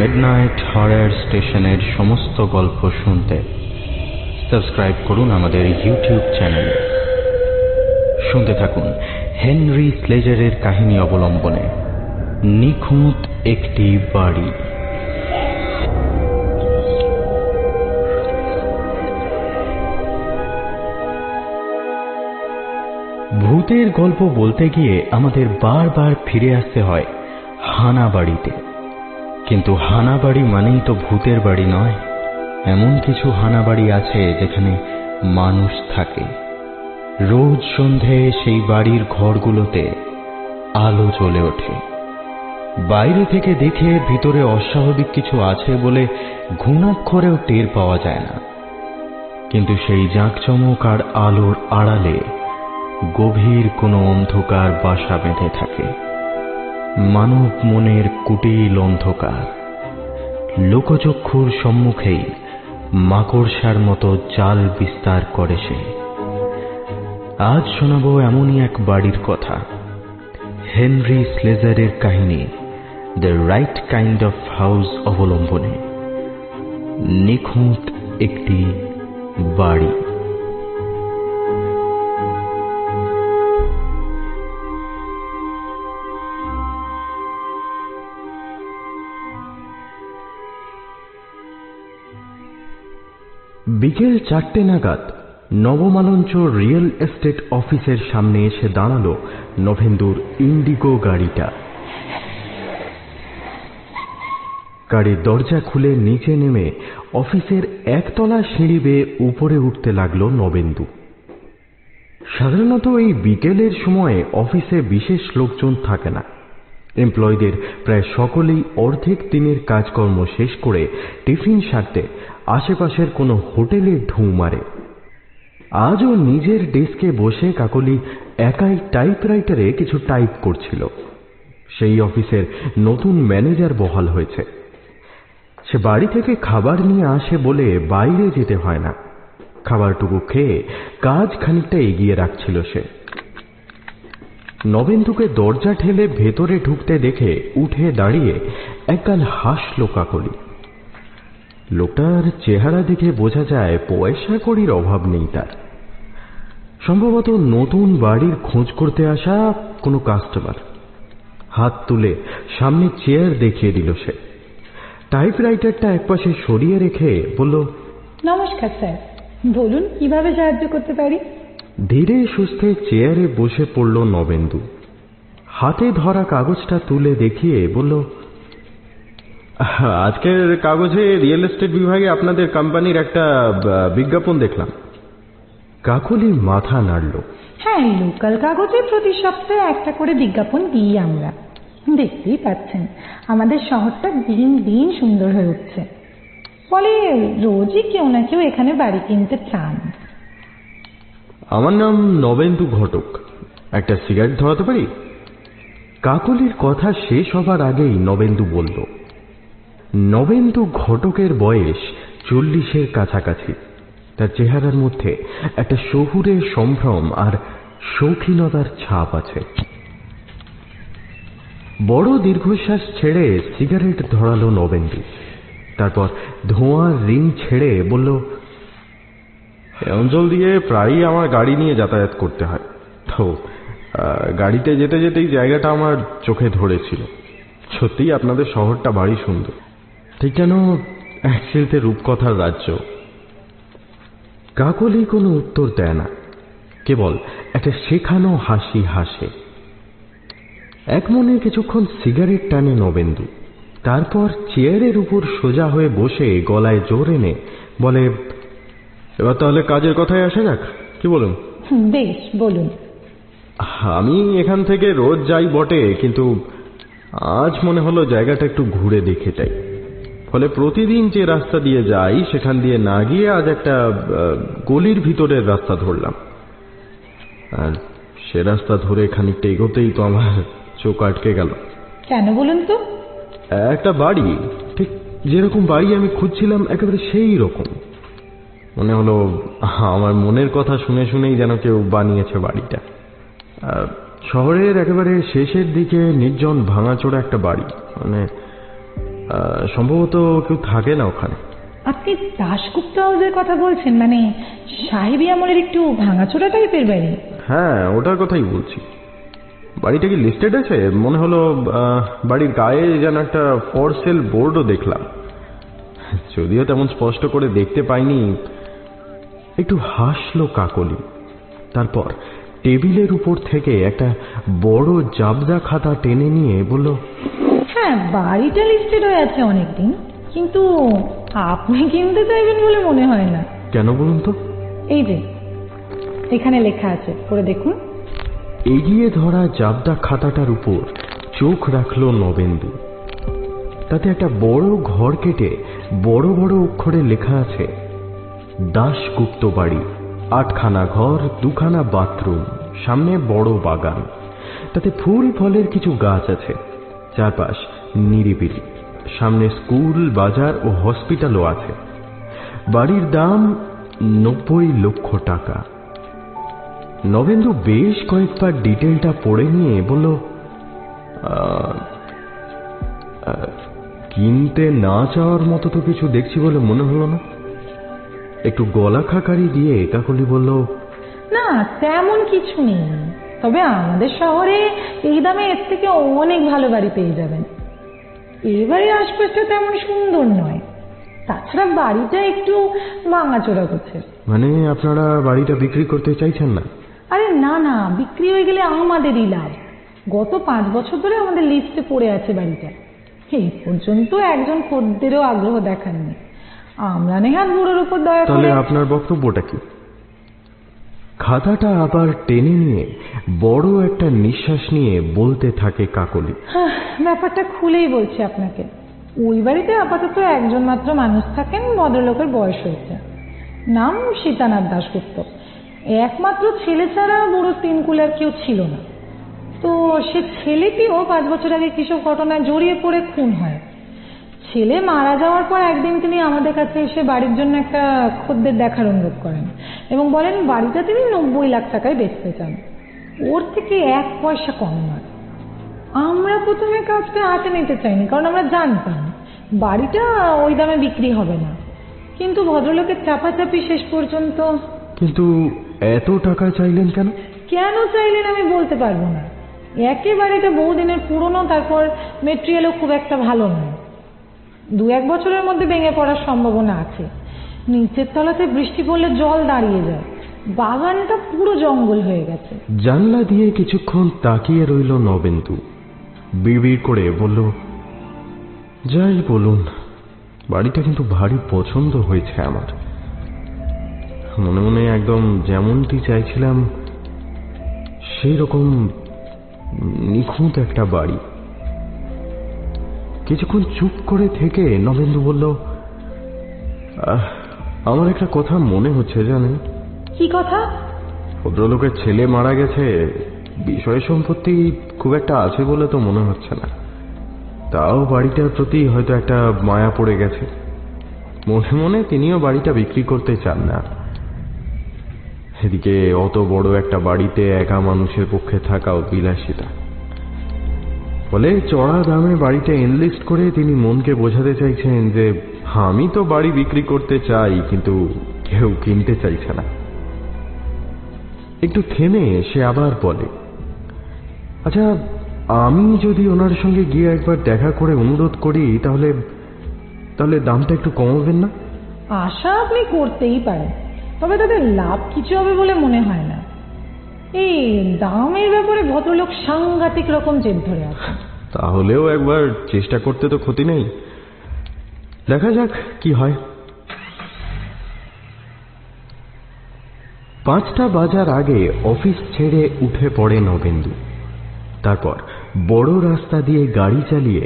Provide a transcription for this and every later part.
Midnight horror স্টেশনের সমস্ত গল্প শুনতে সাবস্ক্রাইব করুন আমাদের ইউটিউব চ্যানেলে। শুনতে থাকুন হেনরি স্লেজারের কাহিনী অবলম্বনে নিখুঁত একটি বাড়ি। ভূতের গল্প বলতে গিয়ে আমাদের বারবার ফিরে আসতে হয় হানা বাড়িতে। কিন্তু হানা বাড়ি মানেই তো ভূতের বাড়ি নয়। এমন কিছু হানা বাড়ি আছে যেখানে মানুষ থাকে। রোজ সন্ধে সেই বাড়ির ঘরগুলোতে আলো জ্বলে ওঠে। বাইরে থেকে দেখে ভিতরে অস্বাভাবিক কিছু আছে বলে ঘুণাক্ষরেও টের পাওয়া যায় না। কিন্তু সেই জাঁকজমক আর আলোর আড়ালে গভীর কোনো অন্ধকার বাসা বেঁধে থাকে। মানব মনের কুটিল অন্ধকার লোকচক্ষুর সম্মুখেই মাকড়সার মতো জাল বিস্তার করে সে। আজ শোনাব এমনই এক বাড়ির কথা, হেনরি স্লেজারের কাহিনী the right kind of house অবলম্বনে নিখুঁত একটি বাড়ি। বিকেল 4টে নাগাদ নবমালঞ্চ রিয়েল এস্টেট অফিসের সামনে এসে দাঁড়ালো নভেন্দুর ইন্ডিগো গাড়িটা। গাড়ির দরজা খুলে নিচে নেমে অফিসের একতলা সিঁড়ি বেয়ে উপরে উঠতে লাগলো নবেন্দু। সাধারণত এই বিকেলের সময়ে অফিসে বিশেষ লোকজন থাকে না। এমপ্লয়ীদের প্রায় সকলেই অর্ধেক দিনের কাজকর্ম শেষ করে টিফিন সারতে আশেপাশের কোনো হোটেলে ঢুঁ মারে। আজও নিজের ডেস্কে বসে কাকলি একাই টাইপরাইটারে কিছু টাইপ করছিল। সেই অফিসের নতুন ম্যানেজার বহাল হয়েছে। সে বাড়ি থেকে খাবার নিয়ে আসে বলে বাইরে যেতে হয় না। খাবারটুকু খেয়ে কাজ খানিকটা এগিয়ে রাখছিল সে। নবেন্দুকে দরজা ঠেলে ভেতরে ঢুকতে দেখে উঠে দাঁড়িয়ে একগাল হাসল কাকলি। লোকটার চেহারা দেখে বোঝা যায় পয়সা কড়ির অভাব নেই তার। সম্ভবত নতুন বাড়ির খোঁজ করতে আসা কোনো কাস্টমার। হাত তুলে সামনে চেয়ার দেখিয়ে দিল সে। টাইপরাইটারটা একপাশে সরিয়ে রেখে বলল, নমস্কার স্যার, বলুন কিভাবে সাহায্য করতে পারি। ধীরে সুস্থে চেয়ারে বসে পড়ল নবেন্দু। হাতে ধরা কাগজটা তুলে দেখিয়ে বলল, আজকের কাগজে রিয়েল এস্টেট বিভাগে আপনাদের কোম্পানির একটা বিজ্ঞাপন দেখলাম। কাকলি মাথা নাড়ল। হ্যাঁ, লোকাল কাগজে প্রতি সপ্তাহে একটা করে বিজ্ঞাপন দিই আমরা। দেখতেই পাচ্ছেন আমাদের শহরটা দিন দিন সুন্দর হয়ে উঠছে। ফলে রোজই কেউ না কেউ এখানে বাড়ি কিনতে চান। আমার নাম নবেন্দু ঘটক, একটা সিগারেট ধরাতে পারি? কাকলির কথা শেষ হবার আগেই নবেন্দু বলল। নবেন্দু ঘটকের বয়স 40-এর কাছাকাছি। তার চেহারার মধ্যে একটা শহুরে সম্ভ্রম আর শৌখিনতার ছাপ আছে। বড় দীর্ঘশ্বাস ছেড়ে সিগারেট ধরালো নবেন্দু। তারপর ধোঁয়ার রিং ছেড়ে বলল, এই অঞ্চল দিয়ে প্রায়ই আমার গাড়ি নিয়ে যাতায়াত করতে হয়, তো গাড়িতে যেতে যেতেই জায়গাটা আমার চোখে ধরেছিল। সত্যিই আপনাদের শহরটা ভারী সুন্দর, ঠিক যেন এক শিল্পে রূপকথার রাজ্য। কাকলি কোনো উত্তর দেয় না, কেবল একটা শেখানো হাসি হাসে। এক মনে কিছুক্ষণ সিগারেট টানে নবেন্দু। তারপর চেয়ারের উপর সোজা হয়ে বসে গলায় জোর এনে বলে, এবার তাহলে কাজের কথায় আসা যাক, কি বলুন? বেশ, বলুন। আমি এখান থেকে রোজ যাই বটে, কিন্তু আজ মনে হলো জায়গাটা একটু ঘুরে দেখে যাই। ফলে প্রতিদিন যে রাস্তা দিয়ে যাই সেখান দিয়ে না গিয়ে আজ একটা গলির ভিতরের রাস্তা ধরলাম। আর সে রাস্তা ধরে খানিকটা এগোতেই তো আমার চোখ আটকে গেল। কেন বলুন তো? একটা বাড়ি, ঠিক যেরকম বাড়ি আমি খুঁজছিলাম একেবারে সেই রকম। মনে হলো আমার মনের কথা শুনে শুনেই যেন কেউ বানিয়েছে বাড়িটা। শহরের একেবারে শেষের দিকে নির্জন ভাঙাচোরা একটা বাড়ি, মানে সম্ভবত কেউ থাকে না ওখানে। আপনি দাশগুপ্ত হাউসের কথা বলছেন? মানে সাহেবী আমলের একটু ভাঙাচোরা টাইপের বাড়ি? হ্যাঁ, ওটার কথাই বলছি। বাড়িটা কি লিস্টেড আছে? মনে হলো বাড়ির গায়ে যেন একটা ফর সেল বোর্ডও দেখলাম, যদিও তেমন স্পষ্ট করে দেখতে পাইনি। একটু হাসলো কাকলি, তারপর টেবিলের উপর থেকে একটা বড় জাবদা খাতা টেনে নিয়ে বলল, হ্যাঁ, বাড়িটা লিস্টেড হয়ে আছে অনেকদিন, কিন্তু আপনি কিনতে চাইবেন বলে মনে হয় না। কেন বলুন তো? এই যে এখানে লেখা আছে, পড়ে দেখুন। এগিয়ে ধরা জাবদা খাতাটার উপর চোখ রাখলো নবেন্দু। তাতে একটা বড় ঘর কেটে বড় বড় অক্ষরে লেখা আছে, দাশগুপ্ত বাড়ি, 8খানা ঘর, 2খানা বাথরুম, সামনে বড় বাগান, তাতে ফুল ফলের কিছু গাছ আছে, চারপাশ নিরিবিলি, সামনে স্কুল, বাজার ও হসপিটালও আছে। বাড়ির দাম 90 লক্ষ টাকা। নবেন্দু বেশ কয়েকবার ডিটেলটা পড়ে নিয়ে বলল, কিনতে না চাওয়ার মতো তো কিছু দেখছি বলে মনে হলো না। একটু গলা খাকারি দিয়ে কাকলি বলল, না, তেমন কিছু নেই, তবে আমাদের শহরে এই দামে এর থেকে অনেক ভালো বাড়ি পেয়ে যাবেন। এবারে আশপাশটা তেমন সুন্দর নয়, তাছাড়া বাড়িটা একটু ভাঙাচোরা করছে। মানে আপনারা বাড়িটা বিক্রি করতে চাইছেন না? আরে না না, বিক্রি হয়ে গেলে আমাদেরই লাভ। গত 5 বছর ধরে আমাদের লিস্টে পড়ে আছে বাড়িটা, এই পর্যন্ত একজন খদ্দেরও আগ্রহ দেখাননি। আমরা নেহাত বুড়োর উপর দয়া করে। তাহলে আপনার বক্তব্যটা কি? খাতাটা আবার টেনে নিয়ে বড় একটা নিঃশ্বাস নিয়ে বলতে থাকে কাকলি, ব্যাপারটা খুলেই বলছি আপনাকে। ওই বাড়িতে আপাতত একজন মাত্র মানুষ থাকেন, ভদ্রলোকের বয়স হয়েছে, নাম সীতানাথ দাশগুপ্ত। একমাত্র ছেলে ছাড়া বুড়ো 3 কুলার কেউ ছিল না। তো সে ছেলেটিও 5 বছর আগে কিসব ঘটনায় জড়িয়ে পড়ে খুন হয়। ছেলে মারা যাওয়ার পর একদিন তিনি আমাদের কাছে এসে বাড়ির জন্য একটা খদ্দের দেখার অনুরোধ করেন এবং বলেন বাড়িটা তিনি 90 লাখ টাকায় বেচতে চান, ওর থেকে 1 পয়সা কম নয়। আমরা প্রথমে কাজটা হাতে নিতে চাইনি, কারণ আমরা জানতাম বাড়িটা ওই দামে বিক্রি হবে না, কিন্তু ভদ্রলোকের চাপাচাপি শেষ পর্যন্ত। কিন্তু এত টাকা চাইলেন কেন? কেন চাইলেন আমি বলতে পারবো না। একেবারেটা বহুদিনের পুরনো, তারপর মেটেরিয়ালও খুব একটা ভালো নয়। 2-1 বছরের মধ্যে ভেঙে পড়ার সম্ভাবনা আছে। নিচের তলাতে বৃষ্টি পড়লে জল দাঁড়িয়ে যায়, বাগানটা পুরো জঙ্গল হয়ে গেছে। জানলা দিয়ে কিছুক্ষণ তাকিয়ে রইল নবেন্দু, বিড়বিড় করে বলল, যাই বলুন, বাড়িটা কিন্তু ভারী পছন্দ হয়েছে আমার। মনে মনে একদম যেমনটি চাইছিলাম সেই রকম নিখুঁত একটা বাড়ি। কিছুক্ষণ চুপ করে থেকে নবেন্দু বলল, আমার একটা কথা মনে হচ্ছে জানেন। কি কথা? ভদ্রলোকের ছেলে মারা গেছে, বিষয় সম্পত্তি খুব একটা আছে বলে তো মনে হচ্ছে না, তাও বাড়িটার প্রতি হয়তো একটা মায়া পড়ে গেছে। মনে মনে তিনিও বাড়িটা বিক্রি করতে চান না। এদিকে অত বড় একটা বাড়িতে একা মানুষের পক্ষে থাকাও বিলাসিতা। ফলে চড়া দামে বাড়িটা এনলিস্ট করে তিনি মনকে বোঝাতে চাইছেন যে আমি তো বাড়ি বিক্রি করতে চাই, কিন্তু কেউ কিনতে চাইছে না। একটু থেমে সে আবার বলে, আচ্ছা, আমি যদি ওনার সঙ্গে গিয়ে একবার দেখা করে অনুরোধ করি, তাহলে তাহলে দামটা একটু কমাবেন না? আশা আপনি করতেই পারেন, তবে তাদের লাভ কিছু হবে বলে মনে হয় না। এই দামের ব্যাপারে ভদ্রলোক সাংঘাতিক রকম জেদ ধরে আছে। তাহলেও একবার চেষ্টা করতে তো ক্ষতি নেই, দেখা যাক কি হয়। 5টা বাজার আগে অফিস ছেড়ে উঠে পড়ে নবেন্দু। তারপর বড় রাস্তা দিয়ে গাড়ি চালিয়ে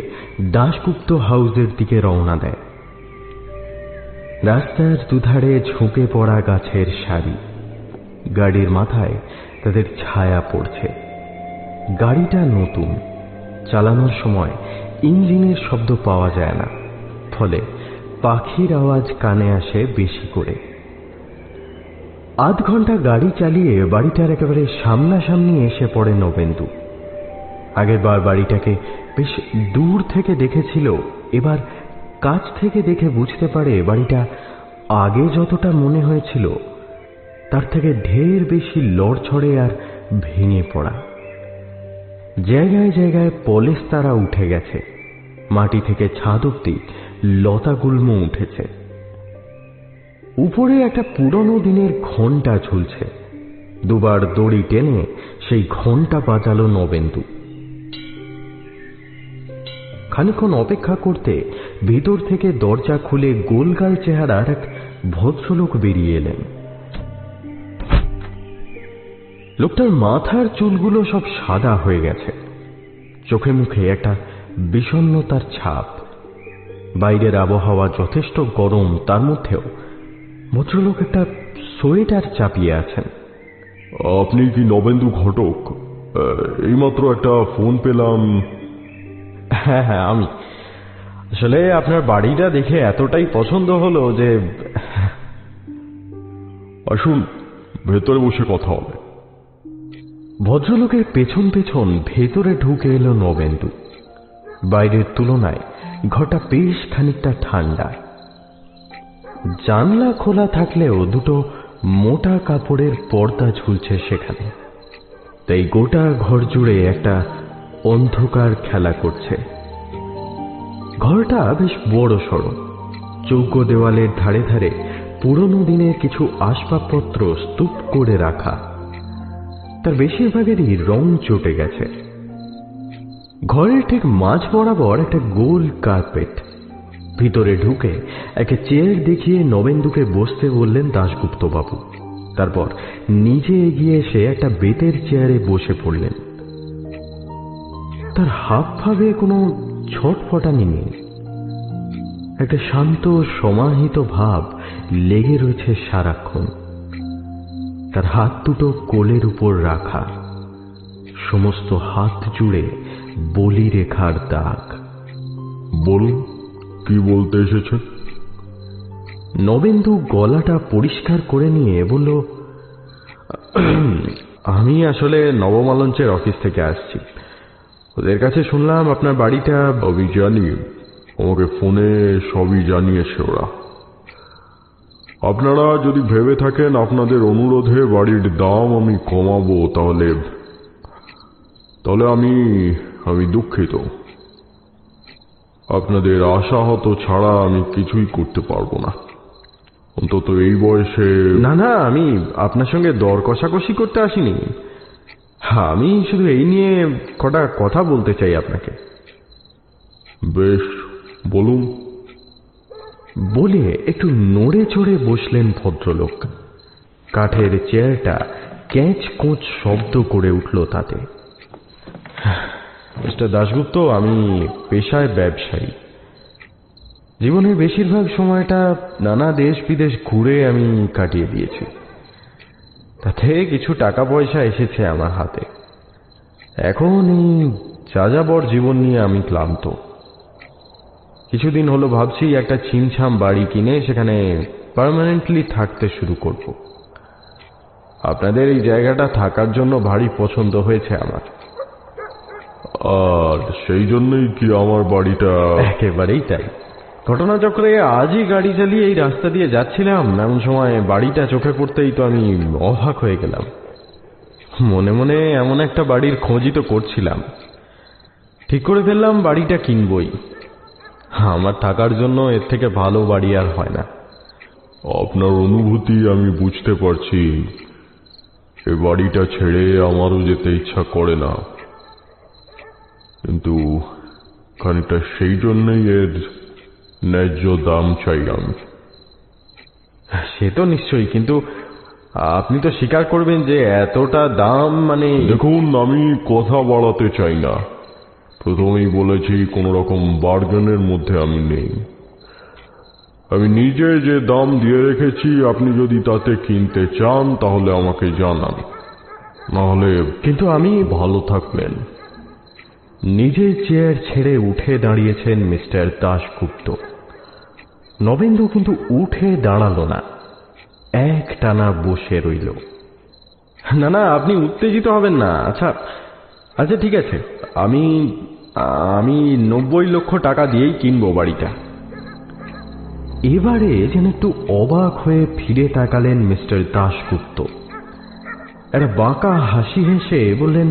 দাশগুপ্ত হাউসের দিকে রওনা দেয়। রাস্তার দুধারে ঝুঁকে পড়া গাছের সারি, গাড়ির মাথায় তাদের ছায়া পড়ছে। গাড়িটা নতুন, চালানোর সময় ইঞ্জিনের শব্দ পাওয়া যায় না, ফলে পাখির আওয়াজ কানে আসে বেশি করে। আধ ঘন্টা গাড়ি চালিয়ে বাড়িটার একেবারে সামনাসামনি এসে পড়ে নবেন্দু। আগের বার বাড়িটাকে বেশ দূর থেকে দেখেছিল, এবার কাছ থেকে দেখে বুঝতে পারে বাড়িটা আগে যতটা মনে হয়েছিল তার থেকে ঢের বেশি লড়ছড়ে আর ভেঙে পড়া। জায়গায় জায়গায় পলেস্তারা উঠে গেছে, মাটি থেকে ছাদ অব্দি লতাগুল্ম উঠেছে। উপরে একটা পুরনো দিনের ঘণ্টা ঝুলছে। দুবার দড়ি টেনে সেই ঘণ্টা বাজালো নবেন্দু। খানিকক্ষণ অপেক্ষা করতে ভিতর থেকে দরজা খুলে গোলগাল চেহারার এক ভদ্রলোক বেরিয়ে এলেন। লোকটার মাথার চুলগুলো সব সাদা হয়ে গেছে, চোখে মুখে একটা বিষণ্ণতার ছাপ। বাইরের আবহাওয়া যথেষ্ট গরম, তার মধ্যেও ভদ্রলোক একটা সোয়েটার চাপিয়ে আছেন। আপনি কি নবেন্দু ঘটক? এইমাত্র একটা ফোন পেলাম। হ্যাঁ হ্যাঁ, আমি আসলে আপনার বাড়িটা দেখে এতটাই পছন্দ হলো যে। আসুন, ভেতরে বসে কথা হবে। ভদ্রলোকের পেছন পেছন ভেতরে ঢুকে এলো নবেন্দু। বাইরের তুলনায় ঘরটা বেশ খানিকটা ঠান্ডা। জানলা খোলা থাকলেও দুটো মোটা কাপড়ের পর্দা ঝুলছে সেখানে, তাই গোটা ঘর জুড়ে একটা অন্ধকার খেলা করছে। ঘরটা বেশ বড় সড়ো, চৌকো দেওয়ালের ধারে ধারে পুরনো দিনের কিছু আসবাবপত্র স্তূপ করে রাখা। তার বেশিরভাগেরই রং চটে গেছে। ঘরের ঠিক মাঝ বরাবর একটা গোল কার্পেট। ভিতরে ঢুকে একটা চেয়ার দেখিয়ে নবেন্দুকে বসতে বললেন দাশগুপ্ত বাবু। তারপর নিজে এগিয়ে এসে একটা বেতের চেয়ারে বসে পড়লেন। তার হাব ভাবে কোনো ছটফটানি নেই, একটা শান্ত সমাহিত ভাব লেগে রয়েছে সারাক্ষণ। তার হাত দুটো কোলের উপর রাখা, সমস্ত হাত জুড়ে বলি রেখার দাগ। বলুন, কি বলতে এসেছেন? নবেন্দু গলাটা পরিষ্কার করে নিয়ে বলল, আমি আসলে নবমালঞ্চের অফিস থেকে আসছি। ওদের কাছে শুনলাম আপনার বাড়িটা। আমি জানি, আমাকে ফোনে সবই জানিয়েছে ওরা। আপনারা যদি ভেবে থাকেন আপনাদের অনুরোধে বাড়ির দাম আমি কমাবো, তাহলে আমি দুঃখিত। আপনাদের আশাহত ছাড়া আমি কিছুই করতে পারবো না, অন্তত এই বয়সে। না না, আমি আপনার সঙ্গে দর কষাকষি করতে আসিনি। আমি শুধু এই নিয়ে কটা কথা বলতে চাই আপনাকে। বেশ, বলুন। বলে একটু নড়ে চড়ে বসলেন ভদ্রলোক। কাঠের চেয়ারটা ক্যাঁচ কোঁচ শব্দ করে উঠল তাতে। মিস্টার দাশগুপ্ত, আমি পেশায় ব্যবসায়ী। জীবনের বেশিরভাগ সময়টা নানা দেশ বিদেশ ঘুরে আমি কাটিয়ে দিয়েছি। তাতে কিছু টাকা পয়সা এসেছে আমার হাতে। এখন এই যাযাবর জীবন নিয়ে আমি ক্লান্ত। কিছুদিন হলো ভাবছি একটা ছিমছাম বাড়ি কিনে সেখানে পার্মানেন্টলি থাকতে শুরু করব। আপনাদের এই জায়গাটা থাকার জন্য ভারী পছন্দ হয়েছে আমার। আর সেই জন্যই কি আমার বাড়িটা? একেবারেই তাই। ঘটনাচক্রে আজই গাড়ি চালিয়ে এই রাস্তা দিয়ে যাচ্ছিলাম, এমন সময় বাড়িটা চোখে পড়তেই তো আমি অবাক হয়ে গেলাম। মনে মনে এমন একটা বাড়ির খোঁজই তো করছিলাম। ঠিক করে ফেললাম বাড়িটা কিনবই। আমার থাকার জন্য এর থেকে ভালো বাড়ি আর হয় না। আপনার অনুভূতি আমি বুঝতে পারছি। এই বাড়িটা ছেড়ে আমারও যেতে ইচ্ছা করে না, কিন্তু খানিকটা সেই জন্যই এর ন্যায্য দাম চাই আমি। সে তো নিশ্চয়ই, কিন্তু আপনি তো স্বীকার করবেন যে এতটা দাম মানে। দেখুন, আমি কথা বাড়াতে চাই না। প্রথমেই বলেছি কোনো রকম বার্গেনের মধ্যে আমি নেই। আমি নিজে যে দাম দিয়ে রেখেছি, আপনি যদি তাতে কিনতে চান তাহলে আমাকে জানান, নাহলে। কিন্তু আমি। ভালো থাকবেন। নিজের চেয়ার ছেড়ে উঠে দাঁড়িয়েছেন মিস্টার দাশগুপ্ত। নবেন্দু কিন্তু উঠে দাঁড়ালো না, এক টানা বসে রইল। না না, আপনি উত্তেজিত হবেন না। আচ্ছা আচ্ছা, ঠিক আছে, আমি 90 লক্ষ টাকা দিয়েই কিনবো বাড়িটা। এবারে যেন একটু অবাক হয়ে ফিরে তাকালেন মিস্টার দাশগুপ্ত। একটা বাঁকা হাসি হেসে বললেন,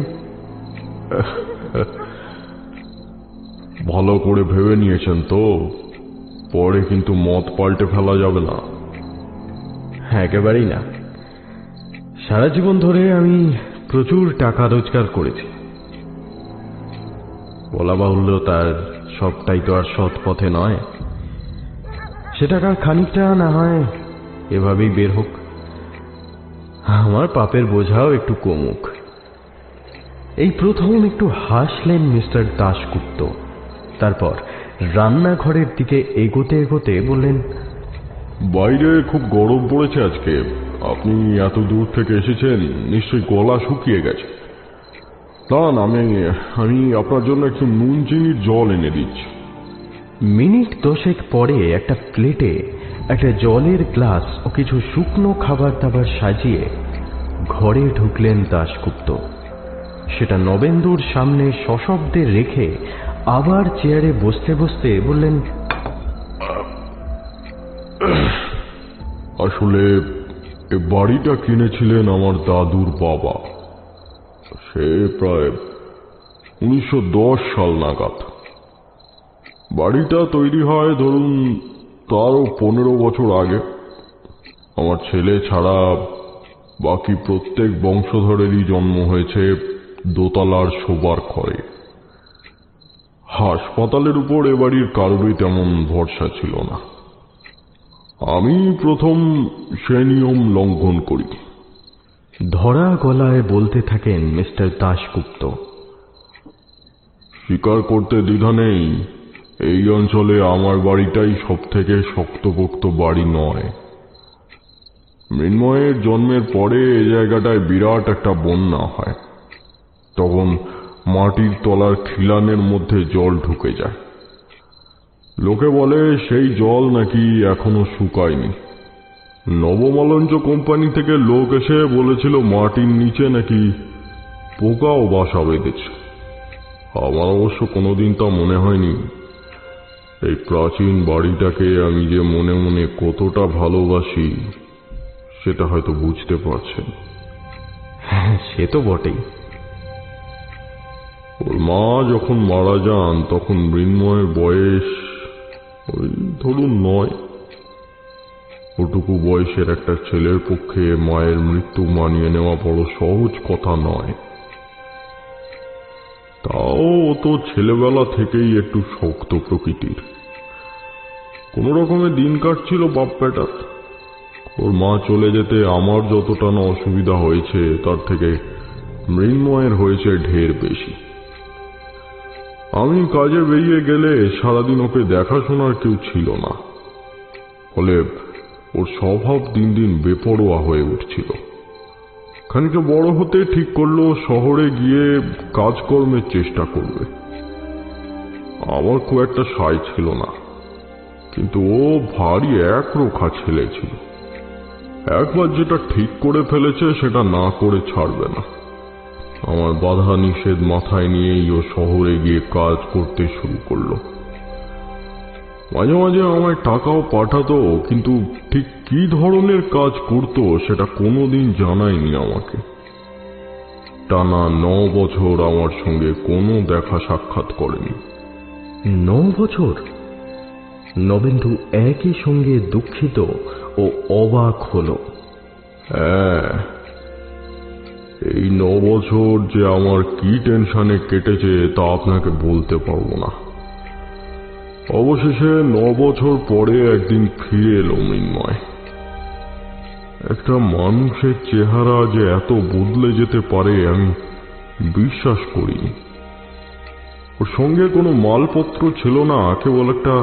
ভালো করে ভেবে নিয়েছেন তো? পরে কিন্তু মত পাল্টে ফেলা যাবে না। একেবারেই না। সারা জীবন ধরে আমি প্রচুর টাকা রোজগার করেছি। বলা বাহুল্য, তার সবটাই তো আর সৎ পথে নয়। সে টাকার খানিকটা না হয় এভাবেই বের হোক, আমার পাপের বোঝাও একটু কমুক। এই প্রথম একটু হাসলেন মিস্টার দাশগুপ্ত। তারপর রান্নাঘরের দিকে এগোতে এগোতে বললেন, বাইরে খুব গরম পড়েছে আজকে। আপনি এত দূর থেকে এসেছেন, নিশ্চয়ই গলা শুকিয়ে গেছে। দাঁড়ান, আমি আপনার জন্য একটু নুন চিনির জল এনে দিচ্ছি। মিনিট 10 পরে একটা প্লেটে একটা জলের গ্লাস ও কিছু শুকনো খাবার দাবার সাজিয়ে ঘরে ঢুকলেন দাশগুপ্ত। সেটা নবেন্দুর সামনে সশব্দে রেখে আবার চেয়ারে বসতে বসতে বললেন, আসলে এ বাড়িটা কিনেছিলেন আমার দাদুর বাবা। সে প্রায় 1910 সাল নাগাদ। বাড়িটা তৈরি হয় ধরুন তারও 15 বছর আগে। আমার ছেলে ছাড়া বাকি প্রত্যেক বংশধরেরই জন্ম হয়েছে দোতলার শোবার ঘরে। হাসপাতালের উপর এ বাড়ির কারোরই তেমন ভরসা ছিল না। আমি প্রথম সে নিয়ম লঙ্ঘন করি। ধরা গলায় বলতে থাকেন মিস্টার দাশগুপ্ত। স্বীকার করতে দ্বিধা নেই, এই অঞ্চলে আমার বাড়িটাই সব থেকে শক্তপোক্ত বাড়ি নয়। মৃন্ময়ের জন্মের পরে এই জায়গাটায় বিরাট একটা বন্যা হয়। তখন মাটির তলার খিলানের মধ্যে জল ঢুকে যায়। লোকে বলে সেই জল নাকি এখনো শুকায়নি। নবমালঞ্চ কোম্পানি থেকে লোক এসে বলেছিল মাটির নিচে নাকি পোকাও বাসা বেঁধেছে। আমার অবশ্য কোনোদিন তা মনে হয়নি। এই প্রাচীন বাড়িটাকে আমি যে মনে মনে কতটা ভালোবাসি সেটা হয়তো বুঝতে পারছেন। সে তো বটেই। ওর মা যখন মারা যান তখন মৃন্ময়ের বয়স ওই ধরুন 9। ওটুকু বয়সের একটা ছেলের পক্ষে মায়ের মৃত্যু মানিয়ে নেওয়া বড় সহজ কথা নয়। তাও ও তো ছেলেবেলা থেকেই একটু শক্ত প্রকৃতির। কোনো রকমে দিন কাটছিল বাপ বেটার। ওর মা চলে যেতে আমার যতটা না অসুবিধা হয়েছে তার থেকে মৃন্ময়ের হয়েছে ঢের বেশি। আমি কাজে বেরিয়ে গেলে সারাদিন ওকে দেখাশোনার কেউ ছিল না। ফলে ওর স্বভাব দিন দিন বেপরোয়া হয়ে উঠছিল। খানিকটা বড় হতে ঠিক করলো শহরে গিয়ে কাজকর্মের চেষ্টা করবে। আমার খুব একটা সায় ছিল না, কিন্তু ও ভারী একরোখা ছেলে ছিল। একবার যেটা ঠিক করে ফেলেছে সেটা না করে ছাড়বে না। আমার বাধা নিষেধ মাথায় নিয়েই ও শহরে গিয়ে কাজ করতে শুরু করলো। মাঝে মাঝে আমায় টাকাও পাঠাতো, কিন্তু ঠিক কি ধরনের কাজ করতো সেটা কোনোদিন জানায়নি আমাকে। টানা 9 বছর আমার সঙ্গে কোনো দেখা সাক্ষাৎ করেনি। 9 বছর? নবেন্দু একই সঙ্গে দুঃখিত ও অবাক হলো। হ্যাঁ, এই 9 বছর যে আমার কি টেনশনে কেটেছে তা আপনাকে বলতে পারবো না। অবশেষে 9 বছর পরে একদিন ফিরে এলো মৃন্ময়। একটা মানুষের চেহারা যে এত বদলে যেতে পারে আমি বিশ্বাস করিনি। ওর সঙ্গে কোনো মালপত্র ছিল না, কেবল একটা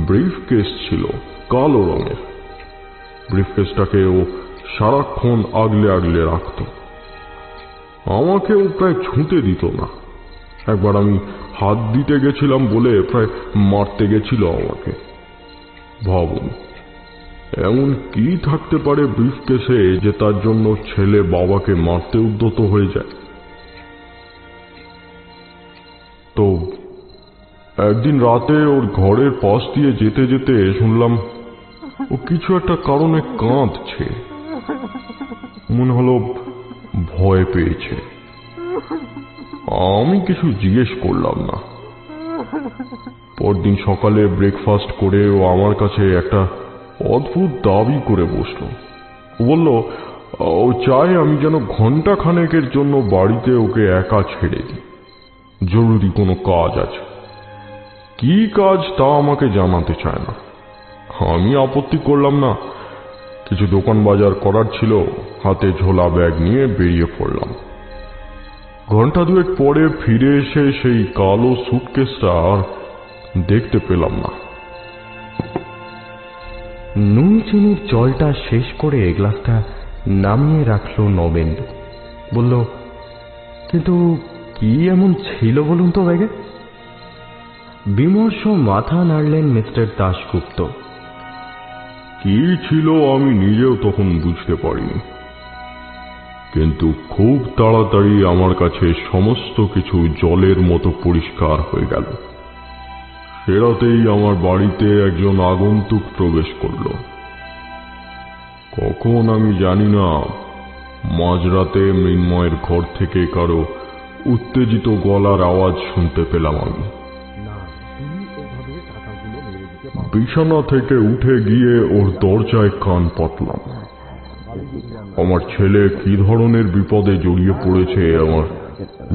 ব্রিফকেস ছিল কালো রঙের। ব্রিফকেসটাকে ও সারাক্ষণ আগলে আগলে রাখত। আমাকে ও প্রায় ছুঁতে দিত না। একবার আমি হাত দিতে গেছিলাম বলে প্রায় মারতে গেছিল আমাকে। ভাবুন, এমন কি থাকতে পারে ব্রিফকেসে যে তার জন্য ছেলে বাবাকে মারতে উদ্যত হয়ে যায়। তো একদিন রাতে ওর ঘরের পাশ দিয়ে যেতে যেতে শুনলাম ও কিছু একটা কারণে কাঁদছে। মনে হলো ভয় পেয়েছে। আমি কিছু জিজ্ঞেস করলাম না। পরদিন সকালে ব্রেকফাস্ট করে ও আমার কাছে একটা অদ্ভুত দাবি করে বসলো। ও বলল ও চায় আমি যেন ঘন্টা খানেকের জন্য বাড়িতে ওকে একা ছেড়ে দিই, জরুরি কোনো কাজ আছে। কি কাজ তা আমাকে জানাতে চায় না। আমি আপত্তি করলাম না। কিছু দোকান বাজার করার ছিল, হাতে ঝোলা ব্যাগ নিয়ে বেরিয়ে পড়লাম। ঘন্টা দুয়েক পরে ফিরে এসে সেই কালো সুটকেসটা আর দেখতে পেলাম না। নুন চিনির জলটা শেষ করে গ্লাসটা নামিয়ে রাখলো নবেন্দু। বলল, কিন্তু কি এমন ছিল বলুন তো ব্যাগে? বিমর্ষ মাথা নাড়লেন মিস্টার দাশগুপ্ত। কি ছিল আমি নিজেও তখন বুঝতে পারিনি, কিন্তু খুব তাড়াতাড়ি আমার কাছে সমস্ত কিছু জলের মতো পরিষ্কার হয়ে গেল। সে রাতেই আমার বাড়িতে একজন আগন্তুক প্রবেশ করল। কখন আমি জানি না, মাঝরাতে মৃন্ময়ের ঘর থেকে কারো উত্তেজিত গলার আওয়াজ শুনতে পেলাম। আমি বিছানা থেকে উঠে গিয়ে ওর দরজায় কান পাতলাম। আমার ছেলে কি ধরনের বিপদে জড়িয়ে পড়েছে আমার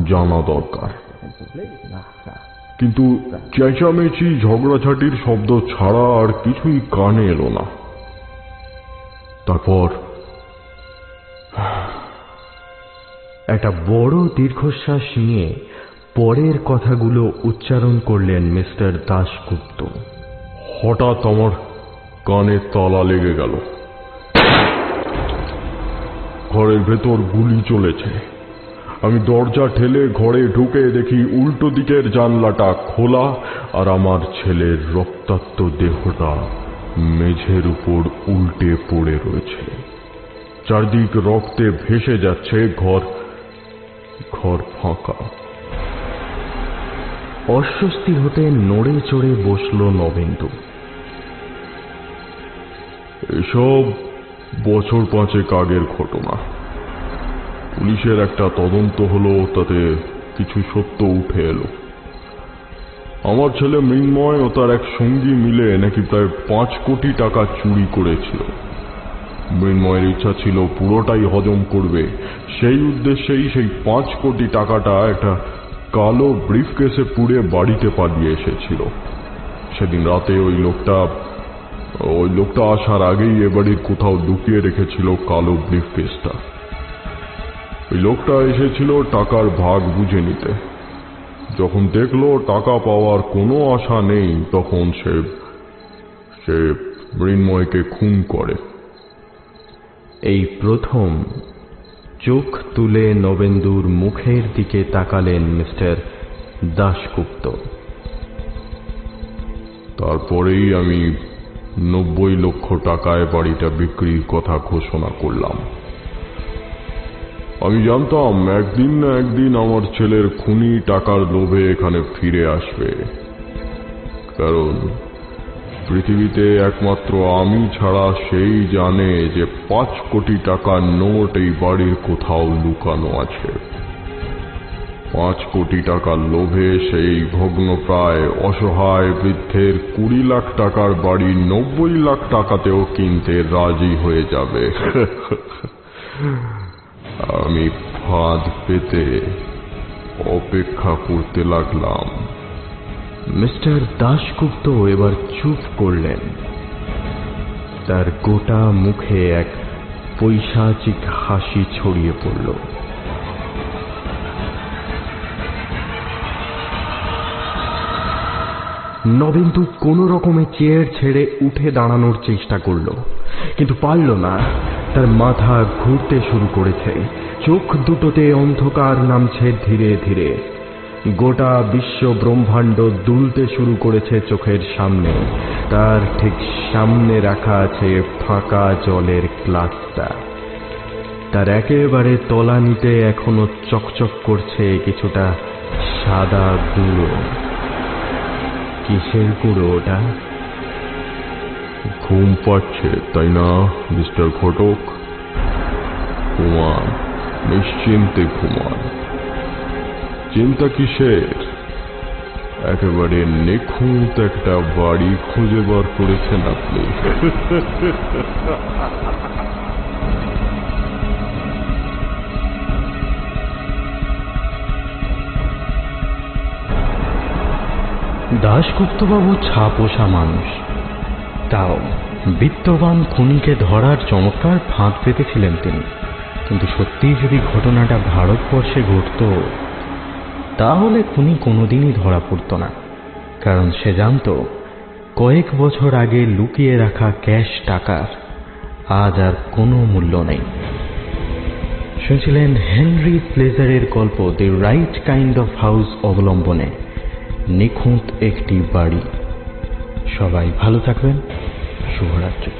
জানা দরকার। কিন্তু চেঁচামেচি ঝগড়াঝাটির শব্দ ছাড়া আর কিছুই কানে এলো না। তারপর একটা বড় দীর্ঘশ্বাস নিয়ে পরের কথাগুলো উচ্চারণ করলেন মিস্টার দাশগুপ্ত। হঠাৎ আমার কানে তালা লেগে গেল। ঘরের ভেতর গুলি চলেছে। আমি দরজা ঠেলে ঘরে ঢুকে দেখি উল্টো দিকের জানলাটা খোলা, আর আমার ছেলের রক্তাক্ত দেহটা মেঝের উপর উল্টে পড়ে রয়েছে। চারদিক রক্তে ভেসে যাচ্ছে। ঘর ফাঁকা। অস্বস্তি হতে নড়ে চড়ে বসল নবেন্দু। এসব বছর 5 আগের ঘটনা। পুলিশের একটা তদন্ত হলো, তাতে কিছু সত্য উঠে এলো। আমার ছেলে মৃন্ময় ও তার এক সঙ্গী মিলে নাকি প্রায় 5 কোটি টাকা চুরি করেছিল। মৃন্ময়ের ইচ্ছা ছিল পুরোটাই হজম করবে। সেই উদ্দেশ্যেই সেই 5 কোটি টাকাটা একটা কালো ব্রিফকেসে পুড়ে বাড়িতে পালিয়ে এসেছিল। সেদিন রাতে ওই লোকটা আসার আগেই এ বাড়ির কোথাও লুকিয়ে রেখেছিল কালো ব্রিফকেসটা। ওই লোকটা এসেছিল টাকার ভাগ বুঝে নিতে। যখন দেখলো টাকা পাওয়ার কোনো আশা নেই, তখন সে মৃন্ময়কে খুন করে। এই প্রথম চোখ তুলে নবেন্দুর মুখের দিকে তাকালেন মিস্টার দাশগুপ্ত। তারপরেই আমি 90 লক্ষ টাকায় বাড়িটা বিক্রির কথা ঘোষণা করলাম। আমি জানতাম একদিন না একদিন আমার ছেলের খুনি টাকার লোভে এখানে ফিরে আসবে, কারণ পৃথিবীতে একমাত্র আমি ছাড়া সেই জানে যে 5 কোটি টাকার নোট এই বাড়ির কোথাও লুকানো আছে। 5 কোটি টাকার লোভে সেই ভগ্নপ্রায় অসহায় বৃদ্ধের 20 লাখ টাকার বাড়ি 90 লাখ টাকাতেও কিনতে রাজি হয়ে যাবে। আমি ফাঁদ পেতে অপেক্ষা করতে লাগলাম। মিস্টার দাশগুপ্ত এবার চুপ করলেন। তার গোটা মুখে এক পৈশাচিক হাসি ছড়িয়ে পড়ল। নবেন্দু কোনো রকমে চেয়ার ছেড়ে উঠে দাঁড়ানোর চেষ্টা করল, কিন্তু পারল না। তার মাথা ঘুরতে শুরু করেছে। চোখ দুটোতে অন্ধকার নামছে ধীরে ধীরে। গোটা বিশ্ব ব্রহ্মাণ্ড দুলতে শুরু করেছে চোখের সামনে। তার ঠিক সামনে রাখা আছে ফাঁকা জলের গ্লাসটা। তার একেবারে তলানিতে এখনো চকচক করছে কিছুটা সাদা গুঁড়ো। কিসের গুঁড়ো ওটা? ঘুম পাচ্ছে তাই না মিস্টার ঘটক? ঘুমান, নিশ্চিন্তে ঘুমান। চিন্তা কিসের? একেবারে নিখুঁত একটা বাড়ি খুঁজে বার করেছেন আপনি। দাশগুপ্তবাবু ছাপোষা মানুষ, তাও বিত্তবান খুনিকে ধরার চমৎকার ফাঁদ পেতেছিলেন তিনি। কিন্তু সত্যিই যদি ঘটনাটা ভারতবর্ষে ঘটত, তাহলে খুনি কোনোদিনই ধরা পড়ত না। কারণ সে জানত কয়েক বছর আগে লুকিয়ে রাখা ক্যাশ টাকার আজ আর কোনো মূল্য নেই। শুনছিলেন হেনরি স্লেজারের গল্প the right kind of house অবলম্বনে নিখুঁত একটি বাড়ি। সবাই ভালো থাকবেন। শুভরাত্রি।